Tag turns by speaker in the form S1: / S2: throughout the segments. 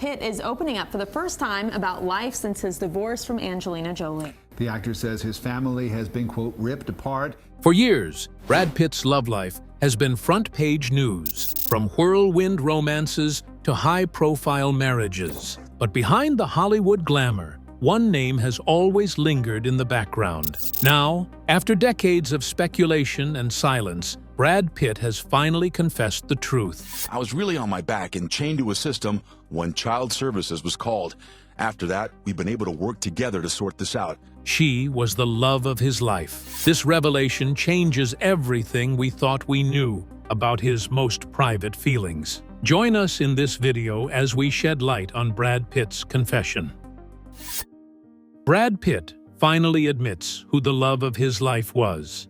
S1: Pitt is opening up for the first time about life since his divorce from Angelina Jolie.
S2: The actor says his family has been, quote, ripped apart.
S3: For years, Brad Pitt's love life has been front-page news, from whirlwind romances to high-profile marriages. But behind the Hollywood glamour, one name has always lingered in the background. Now, after decades of speculation and silence, Brad Pitt has finally confessed the truth.
S4: I was really on my back and chained to a system when child services was called. After that, we've been able to work together to sort this out.
S3: She was the love of his life. This revelation changes everything we thought we knew about his most private feelings. Join us in this video as we shed light on Brad Pitt's confession. Brad Pitt finally admits who the love of his life was.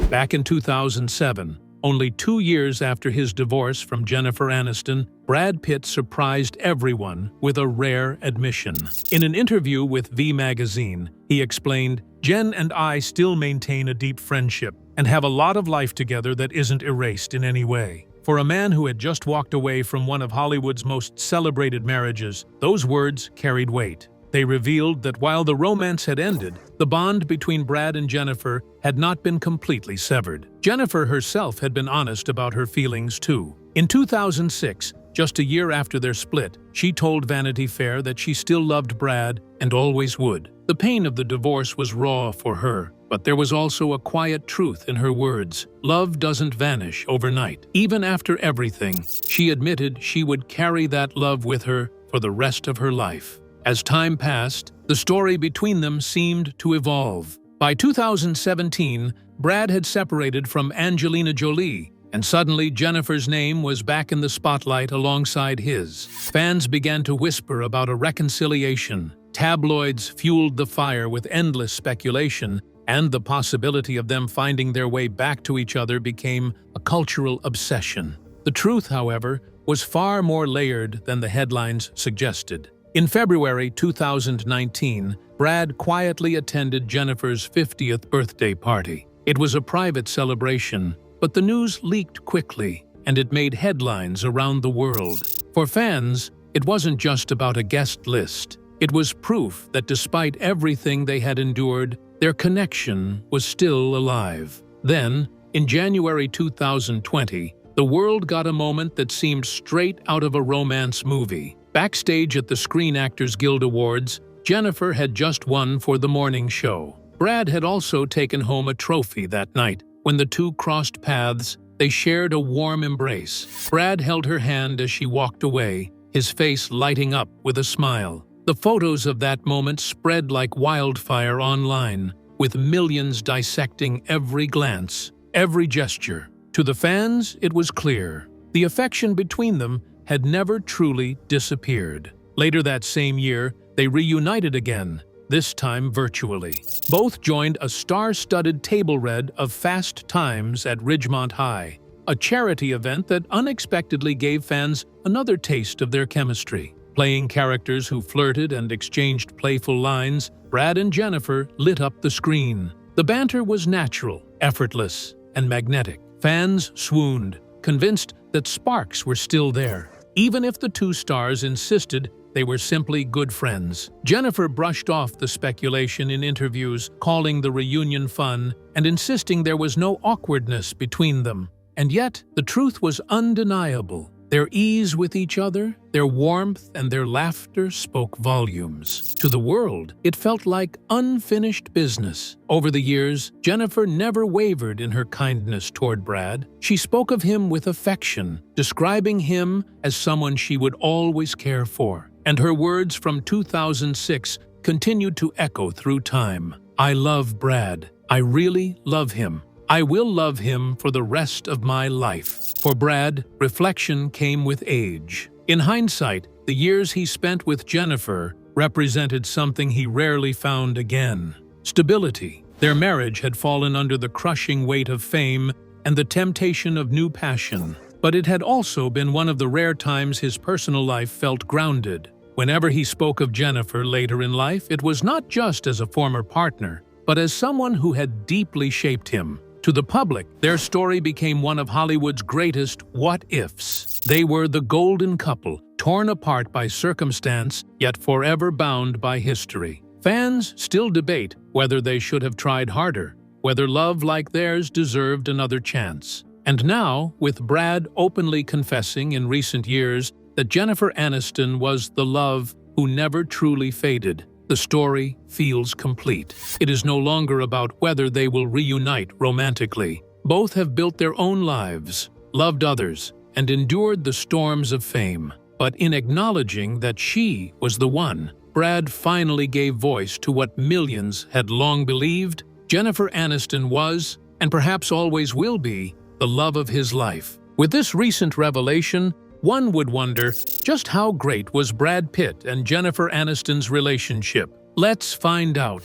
S3: Back in 2007, only 2 years after his divorce from Jennifer Aniston, Brad Pitt surprised everyone with a rare admission. In an interview with V Magazine, he explained, "Jen and I still maintain a deep friendship and have a lot of life together that isn't erased in any way." For a man who had just walked away from one of Hollywood's most celebrated marriages, those words carried weight. They revealed that while the romance had ended, the bond between Brad and Jennifer had not been completely severed. Jennifer herself had been honest about her feelings too. In 2006, just a year after their split, she told Vanity Fair that she still loved Brad and always would. The pain of the divorce was raw for her, but there was also a quiet truth in her words. Love doesn't vanish overnight. Even after everything, she admitted she would carry that love with her for the rest of her life. As time passed, the story between them seemed to evolve. By 2017, Brad had separated from Angelina Jolie, and suddenly Jennifer's name was back in the spotlight alongside his. Fans began to whisper about a reconciliation. Tabloids fueled the fire with endless speculation, and the possibility of them finding their way back to each other became a cultural obsession. The truth, however, was far more layered than the headlines suggested. In February 2019, Brad quietly attended Jennifer's 50th birthday party. It was a private celebration, but the news leaked quickly, and it made headlines around the world. For fans, it wasn't just about a guest list. It was proof that despite everything they had endured, their connection was still alive. Then, in January 2020, the world got a moment that seemed straight out of a romance movie. Backstage at the Screen Actors Guild Awards, Jennifer had just won for the morning show. Brad had also taken home a trophy that night. When the two crossed paths, they shared a warm embrace. Brad held her hand as she walked away, his face lighting up with a smile. The photos of that moment spread like wildfire online, with millions dissecting every glance, every gesture. To the fans, it was clear. The affection between them had never truly disappeared. Later that same year, they reunited again, this time virtually. Both joined a star-studded table read of Fast Times at Ridgemont High, a charity event that unexpectedly gave fans another taste of their chemistry. Playing characters who flirted and exchanged playful lines, Brad and Jennifer lit up the screen. The banter was natural, effortless, and magnetic. Fans swooned, convinced that sparks were still there, even if the two stars insisted they were simply good friends. Jennifer brushed off the speculation in interviews, calling the reunion fun and insisting there was no awkwardness between them. And yet, the truth was undeniable. Their ease with each other, their warmth, and their laughter spoke volumes. To the world, it felt like unfinished business. Over the years, Jennifer never wavered in her kindness toward Brad. She spoke of him with affection, describing him as someone she would always care for. And her words from 2006 continued to echo through time. "I love Brad. I really love him. I will love him for the rest of my life." For Brad, reflection came with age. In hindsight, the years he spent with Jennifer represented something he rarely found again: stability. Their marriage had fallen under the crushing weight of fame and the temptation of new passion. But it had also been one of the rare times his personal life felt grounded. Whenever he spoke of Jennifer later in life, it was not just as a former partner, but as someone who had deeply shaped him. To the public, their story became one of Hollywood's greatest what-ifs. They were the golden couple torn apart by circumstance, yet forever bound by history. Fans still debate whether they should have tried harder, whether love like theirs deserved another chance. And now, with Brad openly confessing in recent years that Jennifer Aniston was the love who never truly faded, the story feels complete. It is no longer about whether they will reunite romantically. Both have built their own lives, loved others, and endured the storms of fame. But in acknowledging that she was the one, Brad finally gave voice to what millions had long believed. Jennifer Aniston was, and perhaps always will be, the love of his life. With this recent revelation, one would wonder just how great was Brad Pitt and Jennifer Aniston's relationship. Let's find out.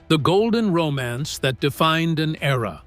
S3: The golden romance that defined an era.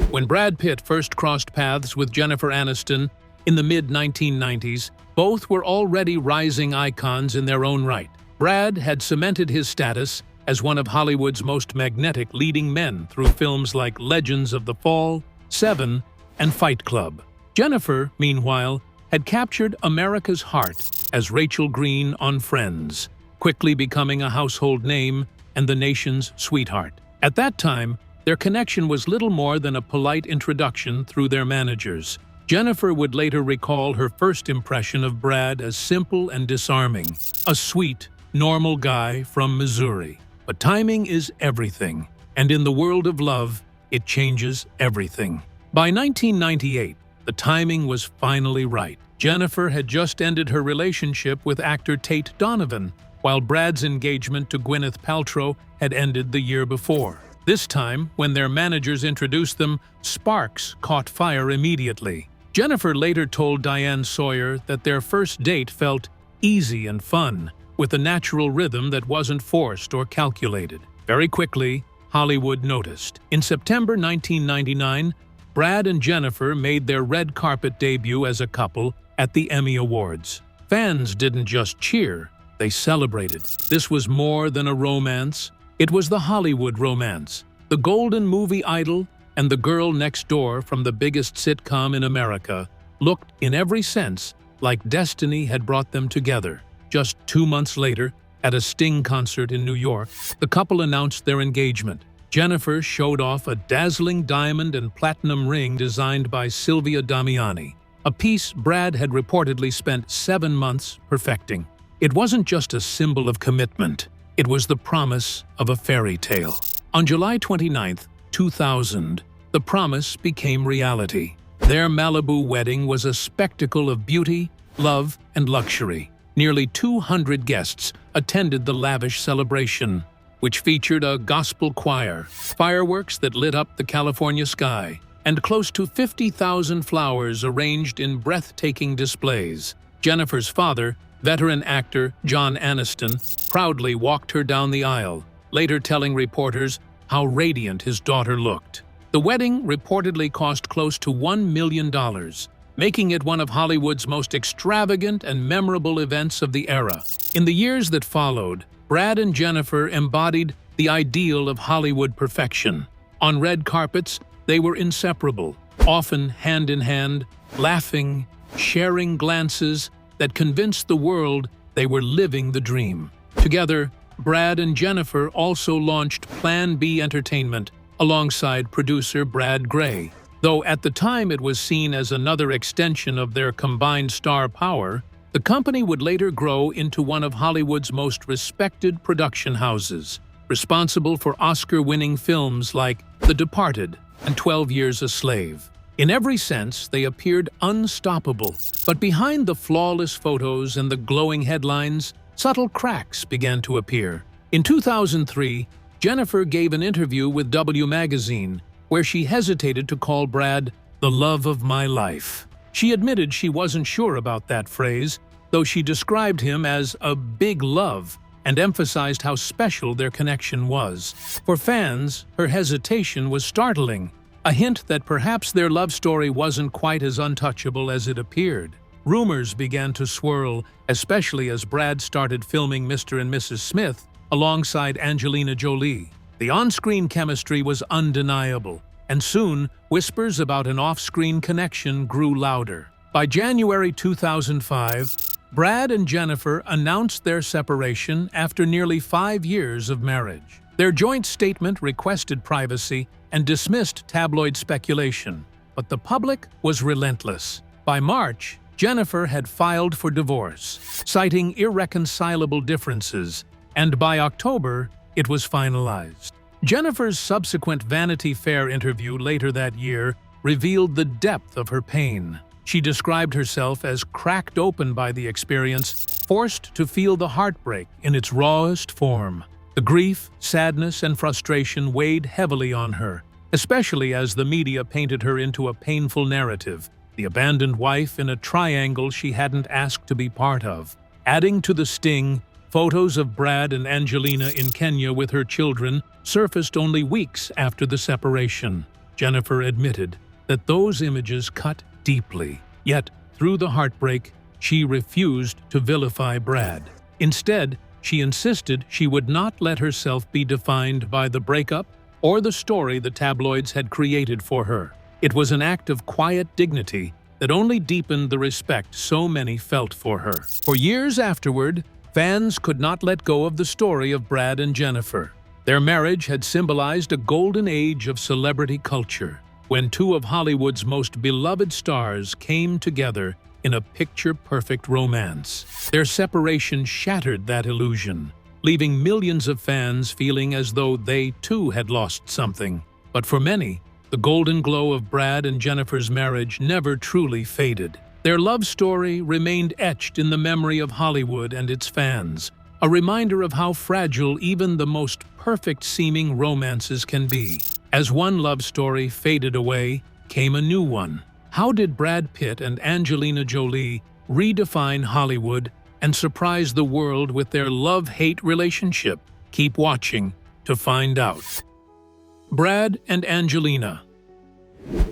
S3: When Brad Pitt first crossed paths with Jennifer Aniston in the mid-1990s, both were already rising icons in their own right. Brad had cemented his status as one of Hollywood's most magnetic leading men through films like Legends of the Fall, Seven, and Fight Club. Jennifer, meanwhile, had captured America's heart as Rachel Green on Friends, quickly becoming a household name and the nation's sweetheart. At that time, their connection was little more than a polite introduction through their managers. Jennifer would later recall her first impression of Brad as simple and disarming, a sweet, normal guy from Missouri. But timing is everything, and in the world of love, it changes everything. By 1998, the timing was finally right. Jennifer had just ended her relationship with actor Tate Donovan, while Brad's engagement to Gwyneth Paltrow had ended the year before. This time, when their managers introduced them, sparks caught fire immediately. Jennifer later told Diane Sawyer that their first date felt easy and fun, with a natural rhythm that wasn't forced or calculated. Very quickly, Hollywood noticed. In September 1999, Brad and Jennifer made their red carpet debut as a couple at the Emmy Awards. Fans didn't just cheer, they celebrated. This was more than a romance. It was the Hollywood romance. The golden movie idol and the girl next door from the biggest sitcom in America looked, in every sense, like destiny had brought them together. Just 2 months later, at a Sting concert in New York, the couple announced their engagement. Jennifer showed off a dazzling diamond and platinum ring designed by Silvia Damiani, a piece Brad had reportedly spent 7 months perfecting. It wasn't just a symbol of commitment, it was the promise of a fairy tale. On July 29, 2000, the promise became reality. Their Malibu wedding was a spectacle of beauty, love, and luxury. Nearly 200 guests attended the lavish celebration, which featured a gospel choir, fireworks that lit up the California sky, and close to 50,000 flowers arranged in breathtaking displays. Jennifer's father, veteran actor John Aniston, proudly walked her down the aisle, later telling reporters how radiant his daughter looked. The wedding reportedly cost close to $1 million, making it one of Hollywood's most extravagant and memorable events of the era. In the years that followed, Brad and Jennifer embodied the ideal of Hollywood perfection. On red carpets, they were inseparable, often hand in hand, laughing, sharing glances that convinced the world they were living the dream. Together, Brad and Jennifer also launched Plan B Entertainment alongside producer Brad Gray. Though at the time it was seen as another extension of their combined star power, the company would later grow into one of Hollywood's most respected production houses, responsible for Oscar-winning films like The Departed and 12 Years a Slave. In every sense, they appeared unstoppable. But behind the flawless photos and the glowing headlines, subtle cracks began to appear. In 2003, Jennifer gave an interview with W Magazine, where she hesitated to call Brad the love of my life. She admitted she wasn't sure about that phrase, though she described him as a big love and emphasized how special their connection was. For fans, her hesitation was startling, a hint that perhaps their love story wasn't quite as untouchable as it appeared. Rumors began to swirl, especially as Brad started filming Mr. and Mrs. Smith alongside Angelina Jolie. The on-screen chemistry was undeniable, and soon whispers about an off-screen connection grew louder. By January 2005, Brad and Jennifer announced their separation after nearly 5 years of marriage. Their joint statement requested privacy and dismissed tabloid speculation, but the public was relentless. By March, Jennifer had filed for divorce, citing irreconcilable differences, and by October, it was finalized. Jennifer's subsequent Vanity Fair interview later that year revealed the depth of her pain. She described herself as cracked open by the experience, forced to feel the heartbreak in its rawest form. The grief, sadness, and frustration weighed heavily on her, especially as the media painted her into a painful narrative, the abandoned wife in a triangle she hadn't asked to be part of. Adding to the sting, photos of Brad and Angelina in Kenya with her children surfaced only weeks after the separation. Jennifer admitted that those images cut deeply. Yet, through the heartbreak, she refused to vilify Brad. Instead, she insisted she would not let herself be defined by the breakup or the story the tabloids had created for her. It was an act of quiet dignity that only deepened the respect so many felt for her. For years afterward, fans could not let go of the story of Brad and Jennifer. Their marriage had symbolized a golden age of celebrity culture, when two of Hollywood's most beloved stars came together in a picture-perfect romance. Their separation shattered that illusion, leaving millions of fans feeling as though they too had lost something. But for many, the golden glow of Brad and Jennifer's marriage never truly faded. Their love story remained etched in the memory of Hollywood and its fans, a reminder of how fragile even the most perfect-seeming romances can be. As one love story faded away, came a new one. How did Brad Pitt and Angelina Jolie redefine Hollywood and surprise the world with their love-hate relationship? Keep watching to find out. Brad and Angelina.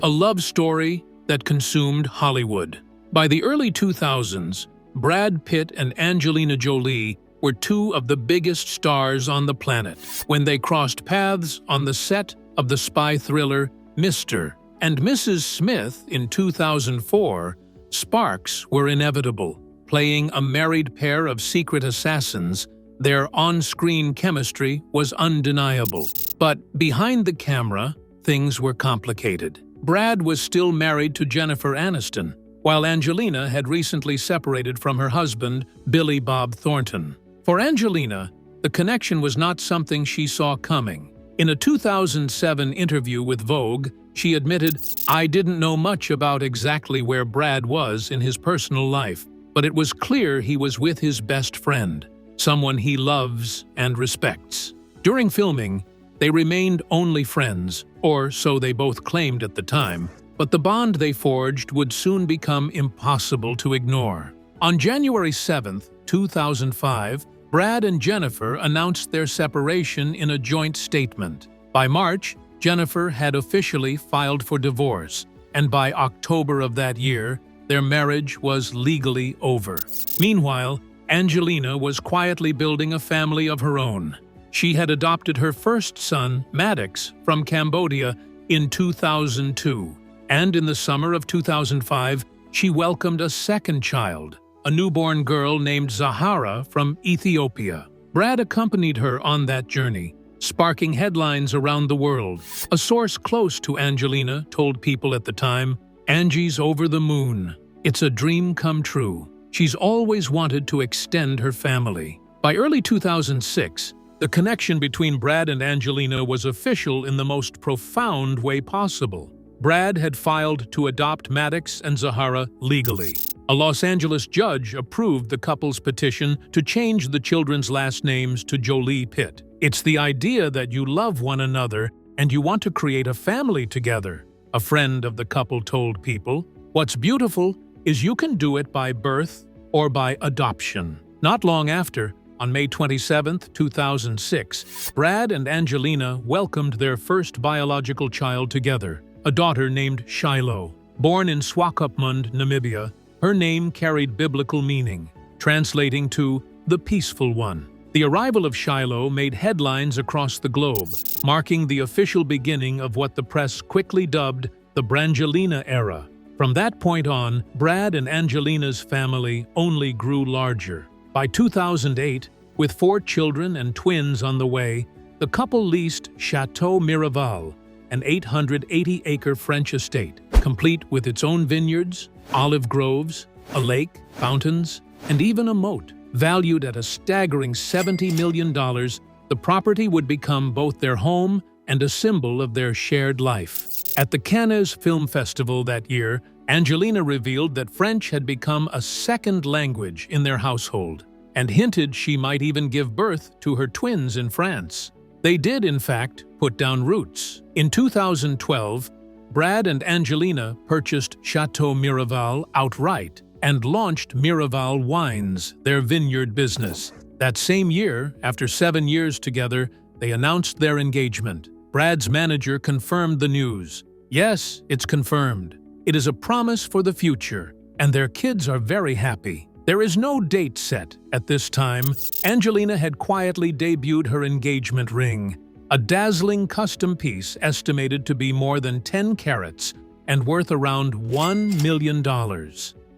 S3: A love story that consumed Hollywood. By the early 2000s, Brad Pitt and Angelina Jolie were two of the biggest stars on the planet when they crossed paths on the set of the spy thriller Mr. and Mrs. Smith in 2004. Sparks were inevitable. Playing a married pair of secret assassins, their on-screen chemistry was undeniable. But behind the camera, things were complicated. Brad was still married to Jennifer Aniston, while Angelina had recently separated from her husband, Billy Bob Thornton. For Angelina, the connection was not something she saw coming. In a 2007 interview with Vogue, she admitted, "I didn't know much about exactly where Brad was in his personal life, but it was clear he was with his best friend, someone he loves and respects." During filming, they remained only friends, or so they both claimed at the time, but the bond they forged would soon become impossible to ignore. On January 7, 2005, Brad and Jennifer announced their separation in a joint statement. By March, Jennifer had officially filed for divorce, and by October of that year, their marriage was legally over. Meanwhile, Angelina was quietly building a family of her own. She had adopted her first son, Maddox, from Cambodia in 2002, and in the summer of 2005, she welcomed a second child, a newborn girl named Zahara from Ethiopia. Brad accompanied her on that journey, sparking headlines around the world. A source close to Angelina told people at the time, "Angie's over the moon. It's a dream come true. She's always wanted to extend her family." By early 2006, the connection between Brad and Angelina was official in the most profound way possible. Brad had filed to adopt Maddox and Zahara legally. A Los Angeles judge approved the couple's petition to change the children's last names to Jolie Pitt. It's the idea that you love one another and you want to create a family together, a friend of the couple told People. What's beautiful is you can do it by birth or by adoption. Not long after, on May 27, 2006, Brad and Angelina welcomed their first biological child together, a daughter named Shiloh. Born in Swakopmund, Namibia, her name carried biblical meaning, translating to the peaceful one. The arrival of Shiloh made headlines across the globe, marking the official beginning of what the press quickly dubbed the Brangelina era. From that point on, Brad and Angelina's family only grew larger. By 2008, with 4 children and twins on the way, the couple leased Chateau Miraval, an 880-acre French estate, complete with its own vineyards, olive groves, a lake, fountains, and even a moat. Valued at a staggering $70 million, the property would become both their home and a symbol of their shared life. At the Cannes Film Festival that year, Angelina revealed that French had become a second language in their household, and hinted she might even give birth to her twins in France. They did, in fact, put down roots. In 2012, Brad and Angelina purchased Chateau Miraval outright and launched Miraval Wines, their vineyard business. That same year, after 7 years together, they announced their engagement. Brad's manager confirmed the news. Yes, it's confirmed. It is a promise for the future, and their kids are very happy. There is no date set at this time. Angelina had quietly debuted her engagement ring, a dazzling custom piece estimated to be more than 10 carats and worth around $1 million.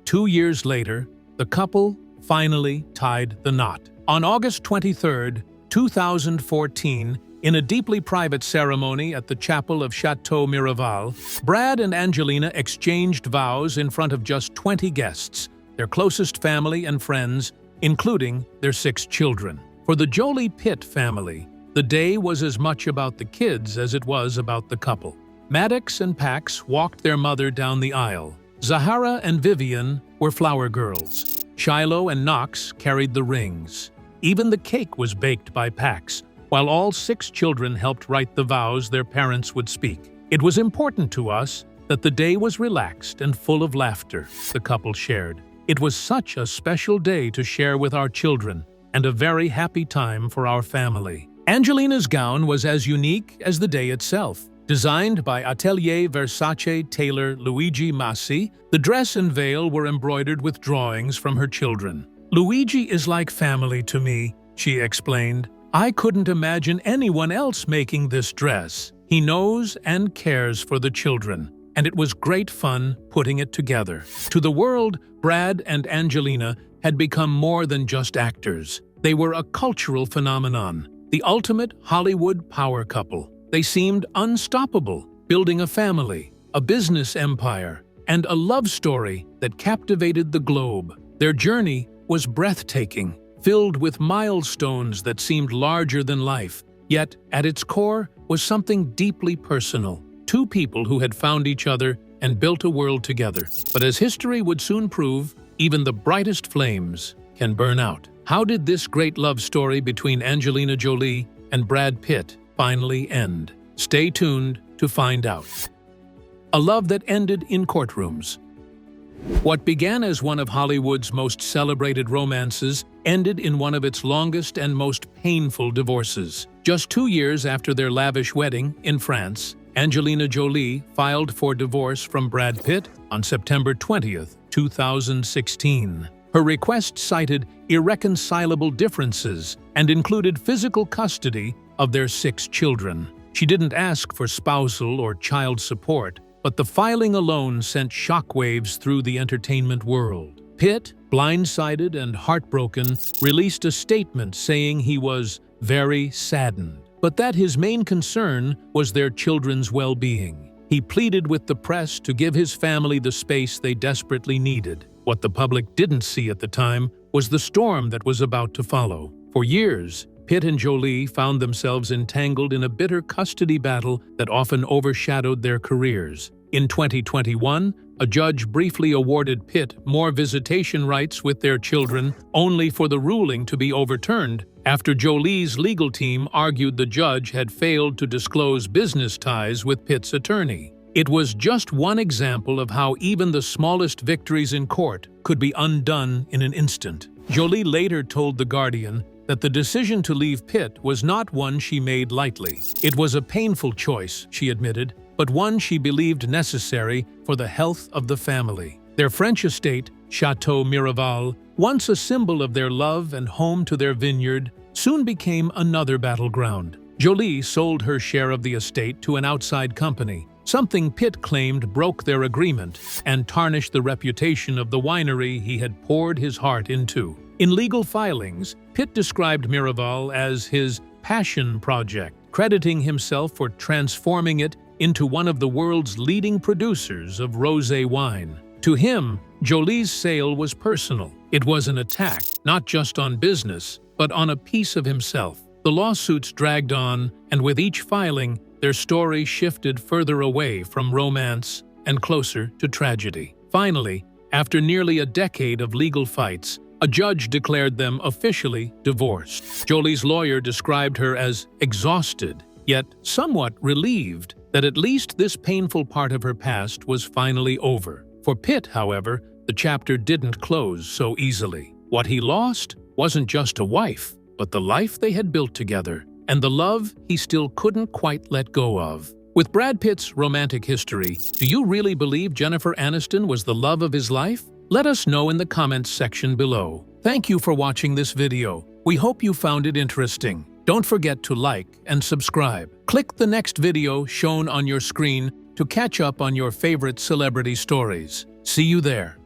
S3: 2 years later, the couple finally tied the knot. On August 23, 2014, in a deeply private ceremony at the chapel of Chateau Miraval, Brad and Angelina exchanged vows in front of just 20 guests, their closest family and friends, including their 6 children. For the Jolie Pitt family, the day was as much about the kids as it was about the couple. Maddox and Pax walked their mother down the aisle. Zahara and Vivian were flower girls. Shiloh and Knox carried the rings. Even the cake was baked by Pax, while all 6 children helped write the vows their parents would speak. It was important to us that the day was relaxed and full of laughter, the couple shared. It was such a special day to share with our children, and a very happy time for our family. Angelina's gown was as unique as the day itself. Designed by Atelier Versace tailor Luigi Massi, the dress and veil were embroidered with drawings from her children. "Luigi is like family to me," she explained. "I couldn't imagine anyone else making this dress. He knows and cares for the children, and it was great fun putting it together." To the world, Brad and Angelina had become more than just actors. They were a cultural phenomenon, the ultimate Hollywood power couple. They seemed unstoppable, building a family, a business empire, and a love story that captivated the globe. Their journey was breathtaking, filled with milestones that seemed larger than life, yet at its core was something deeply personal. 2 people who had found each other and built a world together. But as history would soon prove, even the brightest flames can burn out. How did this great love story between Angelina Jolie and Brad Pitt finally end? Stay tuned to find out. A love that ended in courtrooms. What began as one of Hollywood's most celebrated romances ended in one of its longest and most painful divorces. Just 2 years after their lavish wedding in France, Angelina Jolie filed for divorce from Brad Pitt on September 20, 2016. Her request cited irreconcilable differences and included physical custody of their 6 children. She didn't ask for spousal or child support, but the filing alone sent shockwaves through the entertainment world. Pitt, blindsided and heartbroken, released a statement saying he was very saddened, but that his main concern was their children's well-being. He pleaded with the press to give his family the space they desperately needed. What the public didn't see at the time was the storm that was about to follow. For years, Pitt and Jolie found themselves entangled in a bitter custody battle that often overshadowed their careers. In 2021, a judge briefly awarded Pitt more visitation rights with their children, only for the ruling to be overturned after Jolie's legal team argued the judge had failed to disclose business ties with Pitt's attorney. It was just one example of how even the smallest victories in court could be undone in an instant. Jolie later told The Guardian that the decision to leave Pitt was not one she made lightly. It was a painful choice, she admitted, but one she believed necessary for the health of the family. Their French estate, Chateau Miraval, once a symbol of their love and home to their vineyard, soon became another battleground. Jolie sold her share of the estate to an outside company, something Pitt claimed broke their agreement and tarnished the reputation of the winery he had poured his heart into. In legal filings, Pitt described Miraval as his passion project, crediting himself for transforming it into one of the world's leading producers of rosé wine. To him, Jolie's sale was personal. It was an attack, not just on business, but on a piece of himself. The lawsuits dragged on, and with each filing, their story shifted further away from romance and closer to tragedy. Finally, after nearly a decade of legal fights, a judge declared them officially divorced. Jolie's lawyer described her as exhausted, yet somewhat relieved that at least this painful part of her past was finally over. For Pitt, however, the chapter didn't close so easily. What he lost wasn't just a wife, but the life they had built together, and the love he still couldn't quite let go of. With Brad Pitt's romantic history, do you really believe Jennifer Aniston was the love of his life? Let us know in the comments section below. Thank you for watching this video. We hope you found it interesting. Don't forget to like and subscribe. Click the next video shown on your screen to catch up on your favorite celebrity stories. See you there.